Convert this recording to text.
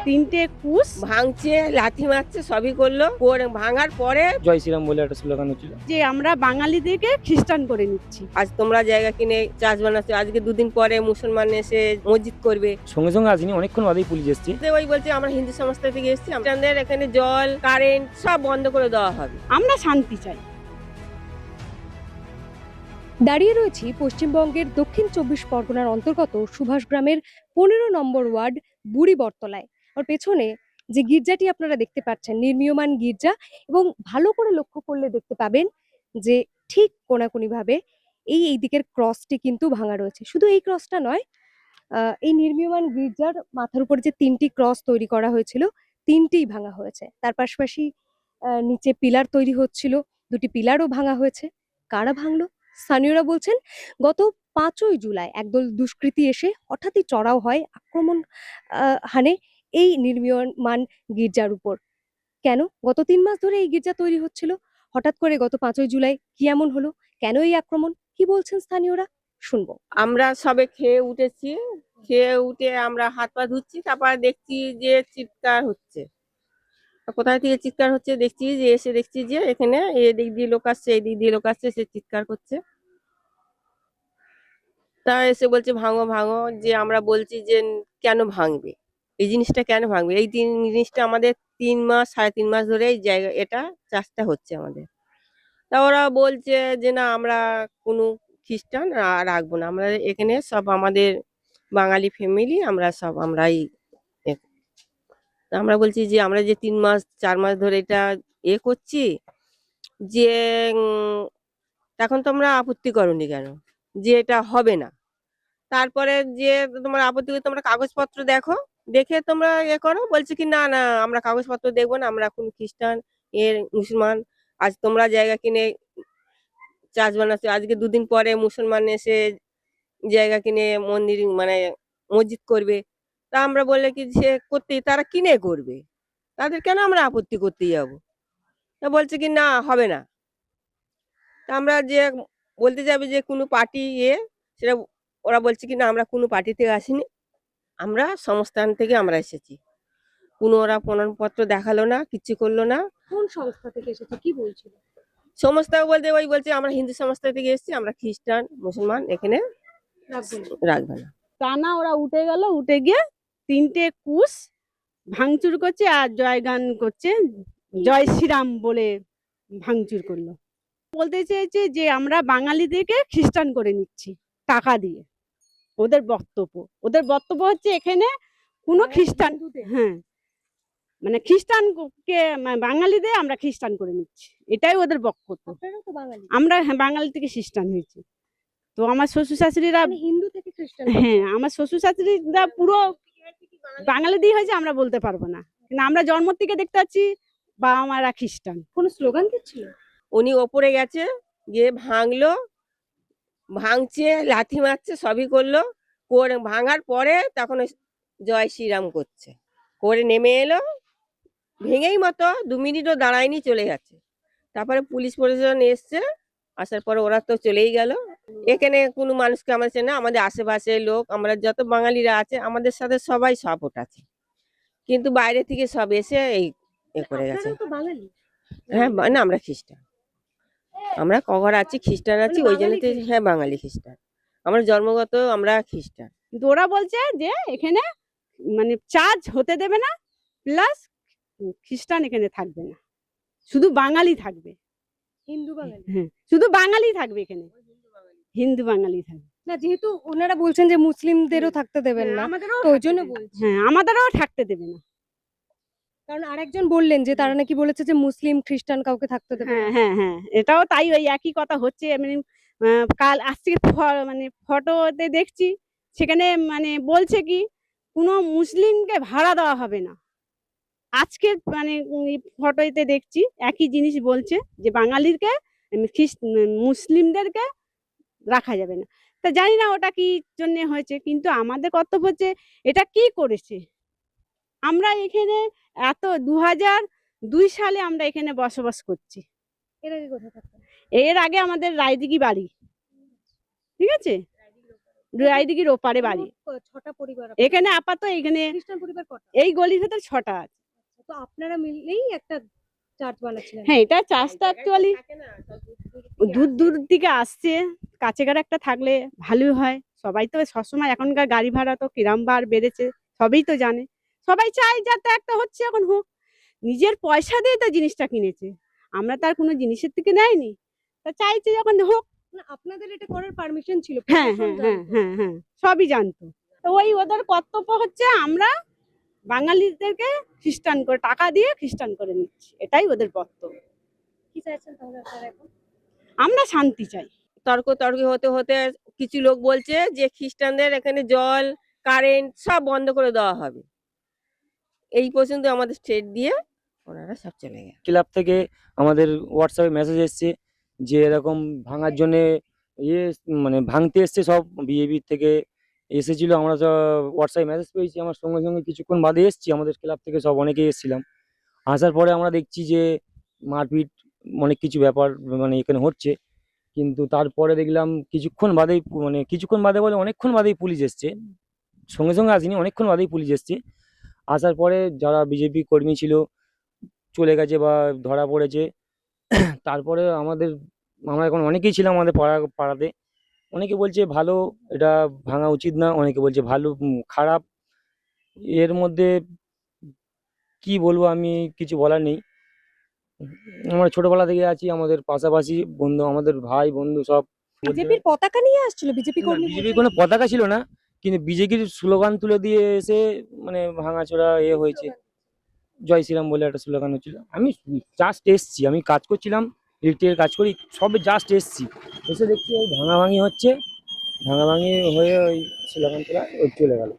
তিনটে কুশ ভাঙছে, লাথি মারছে, সবই করলো। করে ভাঙার পরে জয় শ্রীরাম বলে একটা স্লোগান হচ্ছিল। যে আমরা বাঙালিদেরকে খ্রিস্টান করে নিচ্ছি। আজ তোমরা জায়গা কিনে চার্চ বানাচ্ছ, আজকে দুদিন পরে মুসলমান এসে মসজিদ করবে। সঙ্গে সঙ্গে আসেনি, অনেকক্ষণ বাদেই পুলিশ এসছে। ওই বলছে আমরা হিন্দু সংস্থা থেকে এসেছি, আমাদের এখানে জল কারেন্ট সব বন্ধ করে দেওয়া হবে। আমরা শান্তি চাই। দাঁড়িয়ে রয়েছি পশ্চিমবঙ্গের দক্ষিণ 24 পরগনার অন্তর্গত সুভাষ গ্রামের 15 নম্বর ওয়ার্ড বুড়ি বটতলায়। আর পেছনে যে গির্জাটি আপনারা দেখতে পাচ্ছেন, নির্মীয়মান গির্জা, এবং ভালো করে লক্ষ্য করলে দেখতে পাবেন যে ঠিক কোনাকুনি ভাবে এই দিকের ক্রসটি কিন্তু ভাঙা রয়েছে। শুধু এই ক্রসটা নয়, এই নির্মীয়মান গির্জার মাথার উপর যে 3টি ক্রস তৈরি করা হয়েছিল, 3টিই ভাঙা হয়েছে। তার পাশাপাশি নিচে পিলার তৈরি হচ্ছিল, 2টি পিলারও ভাঙা হয়েছে। কারা ভাঙলো? স্থানীয়রা বলছেন গত 5ই জুলাই একদল দুষ্কৃতী এসে হঠাৎই চড়াও হয়, আক্রমণ হানে এই নির্মীয়মান গির্জার উপর। কেন? গত 3 মাস ধরে এই গির্জা তৈরি হচ্ছিল, হঠাৎ করে গত 5ই জুলাই কি এমন হলো? কেন এই আক্রমণ? কি বলছেন স্থানীয়রা, শুনবো। আমরা সবে খেয়ে উঠেছি, খেয়ে উঠে আমরা হাত পা ধুচ্ছি, তারপর দেখছি যে চিৎকার হচ্ছে। কোথায় থেকে চিৎকার হচ্ছে দেখছি, যে এসে দেখছি যে এখানে এদিক দিয়ে লোক আসছে, এই দিক দিয়ে লোক আসছে, সে চিৎকার করছে। তা এসে বলছে ভাঙো ভাঙো, যে আমরা বলছি যে কেন ভাঙবে, এই জিনিসটা কেন ভাঙবে? এই জিনিসটা আমাদের 3 মাস 3.5 মাস ধরে এই জায়গা এটা চাষটা হচ্ছে আমাদের। তা ওরা বলছে যে না আমরা কোনো খ্রিস্টান রাখবো না, আমরা এখানে সব আমাদের বাঙালি ফ্যামিলি, আমরা সব আমরাই তা আমরা বলছি যে আমরা যে 3 মাস 4 মাস ধরে এটা করছি, যে এখন তোমরা আপত্তি করোনি কেন, যে এটা হবে না? তারপরে যে তোমরা আপত্তি করে তোমরা কাগজপত্র দেখো, দেখে তোমরা করো। বলছে কি না না আমরা কাগজপত্র দেখবো না, আমরা কোন খ্রিস্টান মুসলমান। আজ তোমরা জায়গা কিনে চার্চ বানাচ্ছ, আজকে দুদিন পরে মুসলমান এসে জায়গা কিনে মন্দির মানে মসজিদ করবে। তা আমরা বললে কি সে করতে তারা কিনে করবে, তাদের কেন আমরা আপত্তি করতে যাবো? তা বলছে কি না হবে না। তা আমরা যে বলতে যাবে যে কোনো পার্টি সেটা ওরা বলছে কি না আমরা কোনো পার্টি থেকে আসিনি, আমরা সংস্থান থেকে আমরা এসেছি। কোনো ওরা প্রমাণপত্র দেখালো না, কিছু করলো না। কোন সংস্থা থেকে এসেছে, কি বলছিল? সংস্থা বলতে ওই বলছে আমরা হিন্দু সংস্থা থেকে এসেছি, আমরা খ্রিস্টান মুসলমান এখানে রাখবে না। টানা ওরা উঠে গেল, উঠে গিয়ে 3টে কুশ ভাঙচুর করছে আর জয়গান করছে, জয় শ্রীরাম বলে ভাঙচুর করলো। বলতে চেয়েছে যে আমরা বাঙালিদেরকে খ্রিস্টান করে নিচ্ছি টাকা দিয়ে। ওদের বক্তব্য হচ্ছে এখানে কোনো খ্রিস্টান, হ্যাঁ মানে খ্রিস্টানকে বাঙালিদের আমরা খ্রিস্টান করে নিচ্ছি, এটাই ওদের বক্তব্য। আমরা হ্যাঁ বাঙালি থেকে খ্রিস্টান হয়েছি। তো আমার শ্বশুর শাশুড়িরা হিন্দু থেকে খ্রিস্টান? হ্যাঁ আমার শ্বশুর শাশুড়িরা পুরো বাঙালি দিয়ে হয়েছে, আমরা বলতে পারবো না, কিন্তু আমরা জন্ম থেকে দেখতে পাচ্ছি বাবা মারা খ্রিস্টান। কোনো স্লোগান দিচ্ছিল? উনি ওপরে গেছে, গিয়ে ভাঙলো, ভাঙছে, লাথি মারছে, সবই করলো। করে ভাঙার পরে তখন ওই জয় শ্রীরাম করছে, করে নেমে এলো, ভেঙেই মতো 2 মিনিটও দাঁড়ায়নি, চলে গেছে। তারপরে পুলিশ প্রশাসন এসছে, আসার পরে ওরা তো চলেই গেল। এখানে কোনো মানুষকে আমরা চেনে না, আমাদের আশেপাশে লোক, আমরা যত বাঙালিরা আছে আমাদের সাথে সবাই সাপোর্ট আছে, কিন্তু বাইরে থেকে সব এসে এই করে গেছে। আপনারাও তো বাঙালি। হ্যাঁ না আমরা খ্রিস্টান, আমরা কঘর আছি, খ্রিস্টান আছি, ওই জন্য তো হ্যাঁ বাঙালি খ্রিস্টান, আমরা জন্মগত আমরা খ্রিস্টান। কিন্তু ওরা বলছে যে এখানে মানে চার্জ হতে দেবে না, প্লাস খ্রিস্টান এখানে থাকবে না, শুধু বাঙালি থাকবে। হিন্দু বাঙালি? হ্যাঁ শুধু বাঙালি থাকবে এখানে, হিন্দু বাঙালি থাকবে না, যেহেতু ওনারা বলছেন যে মুসলিমদেরও থাকতে দেবেন না, আমাদেরও তো ওই জন্য বলছি। হ্যাঁ আমাদেরও থাকতে দেবে না। কারণ আরেকজন বললেন যে তারা নাকি বলেছে যে মুসলিম খ্রিস্টান কাউকে থাকতে দেবে না। হ্যাঁ হ্যাঁ হ্যাঁ এটাও তাই, ওই একই কথা হচ্ছে। মানে কাল আজকে মানে ফটোতে দেখছি, সেখানে মানে বলছে কি কোনো মুসলিমকে ভাড়া দেওয়া হবে না। আজকে মানে ফটোতে দেখছি একই জিনিস বলছে যে বাঙালিকে মুসলিমদেরকে রাখা যাবে না। তা জানি না ওটা কি জন্য হয়েছে, কিন্তু আমাদের কর্তব্য হচ্ছে এটা কি করেছে। আমরা এখানে এত 2002 সালে আমরা এখানে বসবাস করছি। এর আগে কোথায় থাকতেন? এর আগে আমাদের রায়দিঘি বাড়ি, ঠিক আছে, রায়দিঘির ওপারে বাড়ি। মোট ছটা পরিবার এখানে আপাতত এখানে খ্রিস্টান পরিবার কটা? এই গলির ভেতর 6টা আছে। তো আপনারা মিলেই একটা চার্চ বানাচ্ছিলেন। হ্যাঁ, এটা চাষটা অ্যাকচুয়ালি দূর দূর থেকে আসছে, কাছে ঘরে একটা থাকলে ভালোই হয়। সবাই তো সবসময় এখনকার গাড়ি ভাড়া তো কিরম বার বেড়েছে, সবই তো জানে। সবাই চায় যাতে একটা হচ্ছে এখন হোক। নিজের পয়সা দিয়ে তো জিনিসটা কিনেছে, আমরা তার কোনো জিনিসের থেকে নেয়নি। তা চাইছে যখন হোক। না, আপনাদের এটা করার পারমিশন ছিল? হ্যাঁ প্রশাসন হ্যাঁ হ্যাঁ জানতো? হ্যাঁ হ্যাঁ, সবই জানতো। তো ওই ওদের কর্তব্য হচ্ছে আমরা বাঙালিদেরকে খ্রিস্টান করে টাকা দিয়ে খ্রিস্টান করে নিচ্ছি, এটাই ওদের কর্তব্য। কি চাইছেন তাহলে আপনারা এখন? আমরা শান্তি চাই। তর্কী হতে হতে কিছু লোক বলছে যে খ্রিস্টানদের এখানে জল, কারেন্ট সব বন্ধ করে দেওয়া হবে। এই পর্যন্ত আমাদের স্টেট দিয়ে ওনারা সব চলে গেল। ক্লাব থেকে আমাদের হোয়াটসঅ্যাপে মেসেজ এসছে যে এরকম ভাঙার জন্যে ইয়ে মানে ভাঙতে এসছে সব বিজেপির থেকে এসেছিল। আমরা তো হোয়াটসঅ্যাপে মেসেজ পেয়েছি, আমার সঙ্গে সঙ্গে কিছুক্ষণ বাদে এসছি। আমাদের ক্লাব থেকে সব অনেকেই এসেছিলাম। আসার পরে আমরা দেখছি যে মারপিট অনেক কিছু ব্যাপার মানে এখানে হচ্ছে। কিন্তু তারপরে দেখলাম কিছুক্ষণ বাদেই মানে কিছুক্ষণ বাদে বলে অনেকক্ষণ বাদেই পুলিশ এসছে। সঙ্গে সঙ্গে আসেনি, অনেকক্ষণ বাদেই পুলিশ এসছে। আসার পরে যারা বিজেপি কর্মী ছিল চলে গেছে বা ধরা পড়েছে। তারপরে আমরা এখন অনেকেই ছিলাম আমাদের পাড়াতে। অনেকে বলছে ভালো, এটা ভাঙা উচিত না, অনেকে বলছে ভালো খারাপ। এর মধ্যে কি বলবো, আমি কিছু বলার নেই। আমরা ছোটবেলা থেকে আছি, আমাদের পাশাপাশি বন্ধু, আমাদের ভাই বন্ধু সব। বিজেপির পতাকা নিয়ে আসছিল বিজেপি কর্মী? বিজেপির কোনো পতাকা ছিল না, কিন্তু বিজেপির স্লোগান তুলে দিয়ে এসে মানে ভাঙাচোরা হয়েছে। জয় শ্রীরাম বলে একটা স্লোগান হচ্ছিল। আমি জাস্ট এসছি, আমি কাজ করছিলাম, ইলেকট্রিকের কাজ করি, সবে জাস্ট এসছি, এসে দেখছি ওই ভাঙাভাঙি হচ্ছে, ভাঙাভাঙি হয়ে ওই স্লোগান তোলা ওই চলে গেল।